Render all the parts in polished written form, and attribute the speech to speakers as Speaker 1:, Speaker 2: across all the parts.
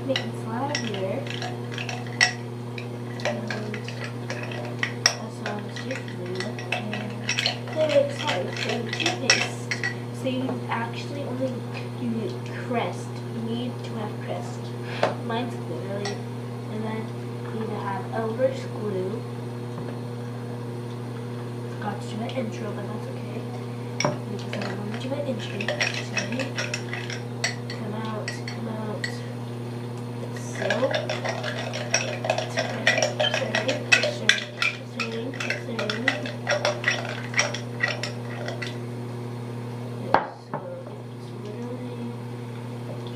Speaker 1: making slime here. And that's what I was used to do. And sorry, so toothpaste. So you actually only need crest. You need to have crest. Mine's clearly. And then you need to have Elmer's glue. Forgot to do my intro, but that's okay. Because I want to do my intro today. Come out.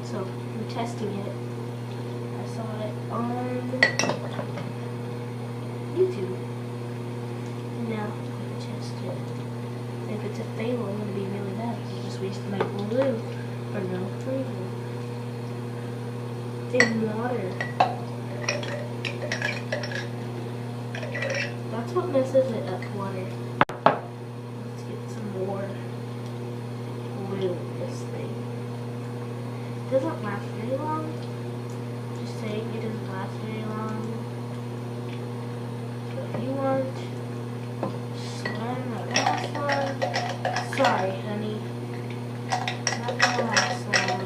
Speaker 1: So I'm testing it. I saw it on YouTube. Now I'm gonna test it. If it's a fail, I'm gonna be really bad. I just wasted my glue for no reason. In water. That's what messes it up, water. Let's get some more glue in this thing. It doesn't last very long. Just saying, it doesn't last very long. So if you want slime that last long, sorry honey, not gonna last long.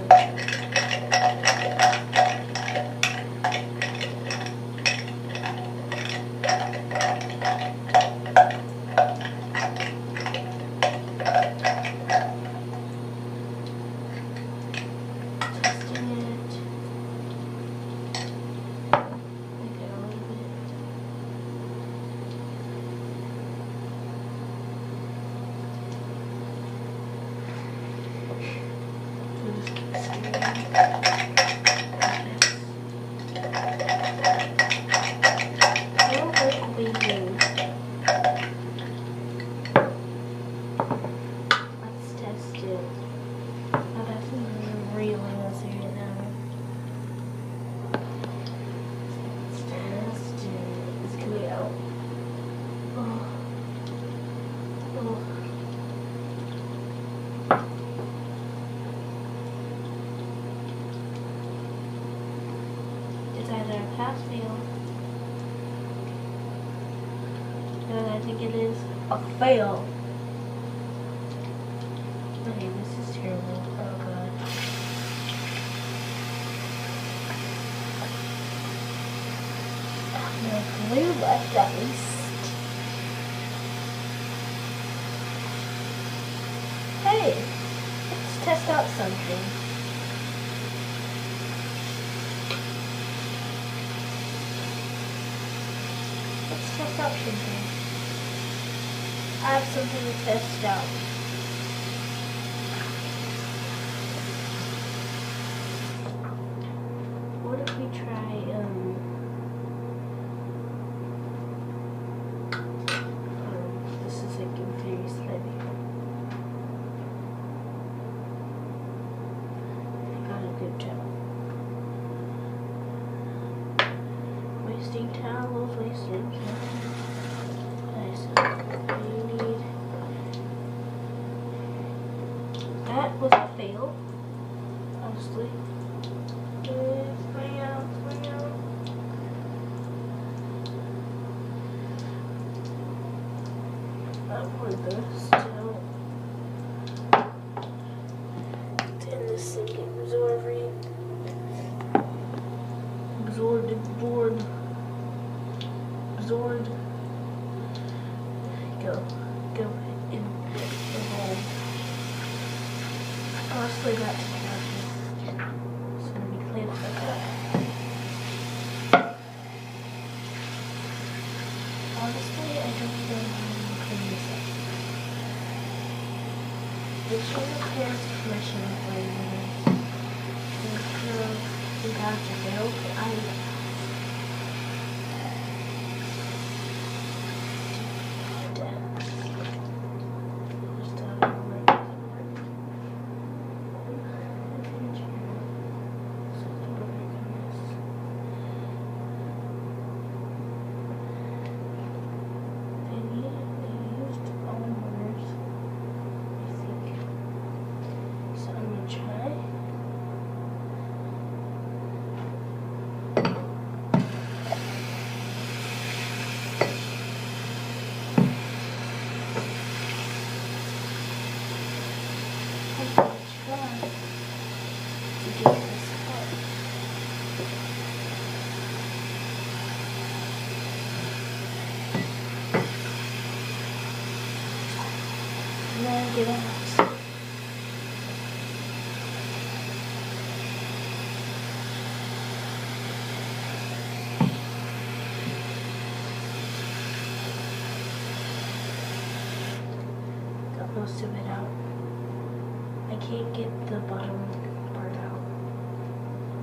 Speaker 1: It's either a pass fail, and I think it is a fail. Okay, this is terrible. Oh god. No glue left at least. Hey, let's test out something. Let's test out something. I have something to test out. What if we try, this is like very slimy. I got a good job. Wasting towels, wasting towels. Nice. You need. That was a fail, honestly. Spring out. That was still. Then this thing absorbing. Absorbed. Go in the hole. Honestly, that's it's gonna be clean like that. Honestly, I don't know how to clean this up. Make sure your parents' permission before you do this. You have to fail, but I get this part. And then get out. Got most of it out. I can't get the bottom part out.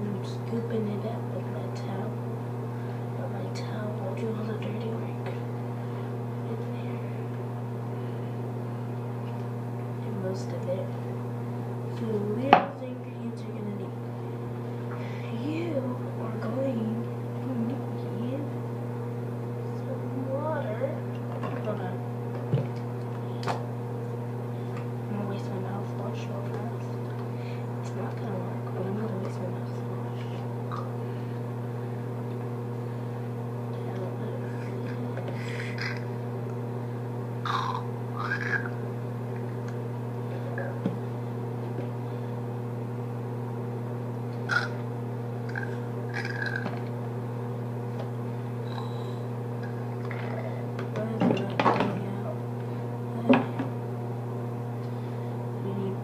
Speaker 1: I'm scooping it up with my towel. But my towel will do all the dirty work. In there. And most of it. So little ingredients you're gonna need. You are going to need some water. Hold on. I'm gonna waste my mouthwash real fast. It's not gonna work, but I'm gonna waste my mouthwash.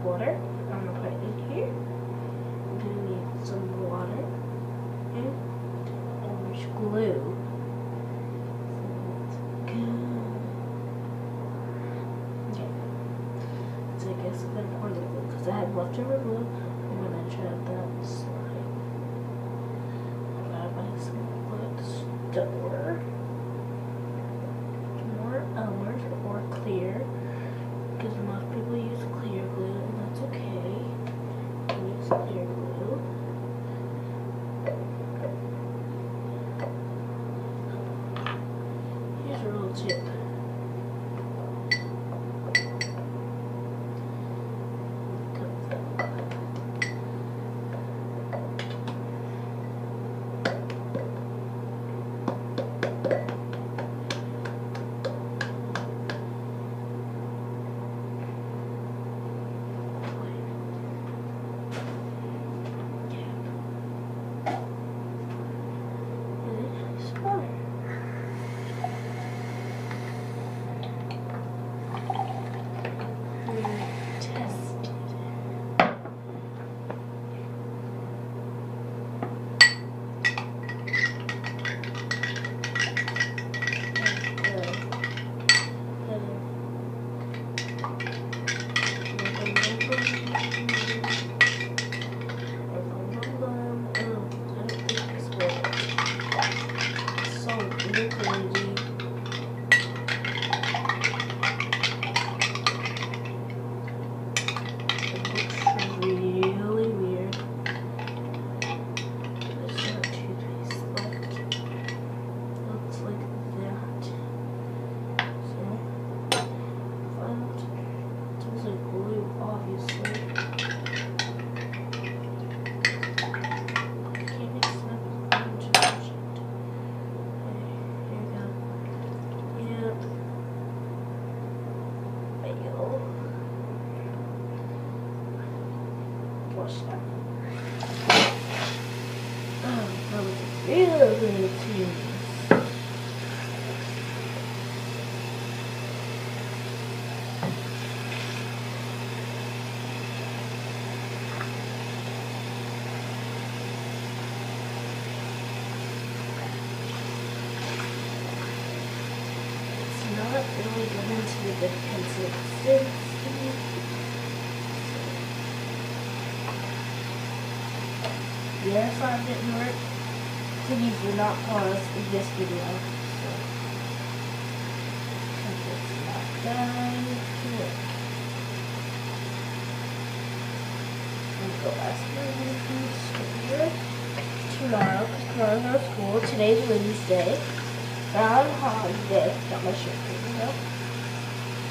Speaker 1: Water. I'm gonna put it in here. I'm gonna need some water and orange glue. Okay. So I guess I'm gonna pour the glue because I had leftover glue. I'm gonna try that slide. I'm gonna buy some wood store. More ours or clear. Because most people use clear glue, and that's okay. I use clear glue. Here's a little tip. Really tedious. It's not really getting to the good consistency. Yes, I didn't work. Please do not pause this video. Because it's not done yet. Let's go ask my tomorrow, because tomorrow's our school. Today's Wednesday. Groundhog Day. Got my shirt figured out.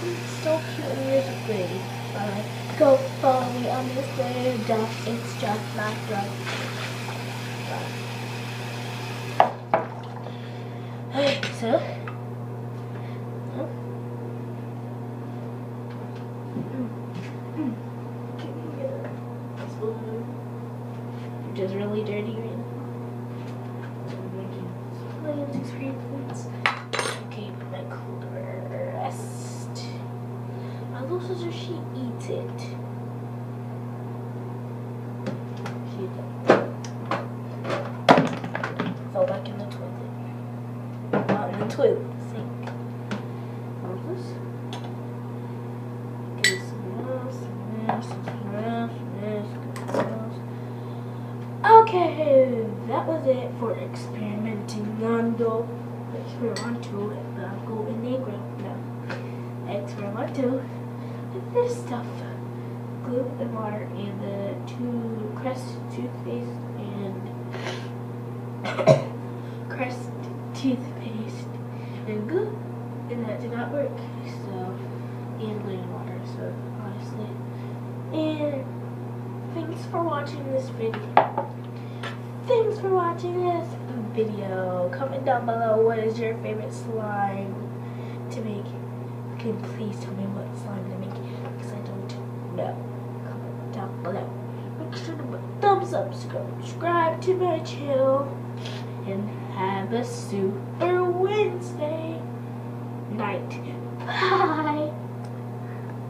Speaker 1: It's so cute and musically. Go follow me on this way. It's just my brother. So, can you get a spoon? just really dirty right now. Okay, my cooler rest. My little sister, she eats it. She fell back in the toilet. Not in the toilet, the sink. This. Get some else. Okay, that was it for experimenting on the experimental go in the ground now. Experimental with this stuff. Glue and water and the Crest toothpaste and Crest toothpaste and glue, and that did not work. So, and glue and water, so honestly. And thanks for watching this video. Thanks for watching this video. Comment down below what is your favorite slime to make. Can you please tell me what slime to make, because I don't know. Comment down below. Make sure to put a thumbs up, subscribe to my channel, and have a super Wednesday night. Bye.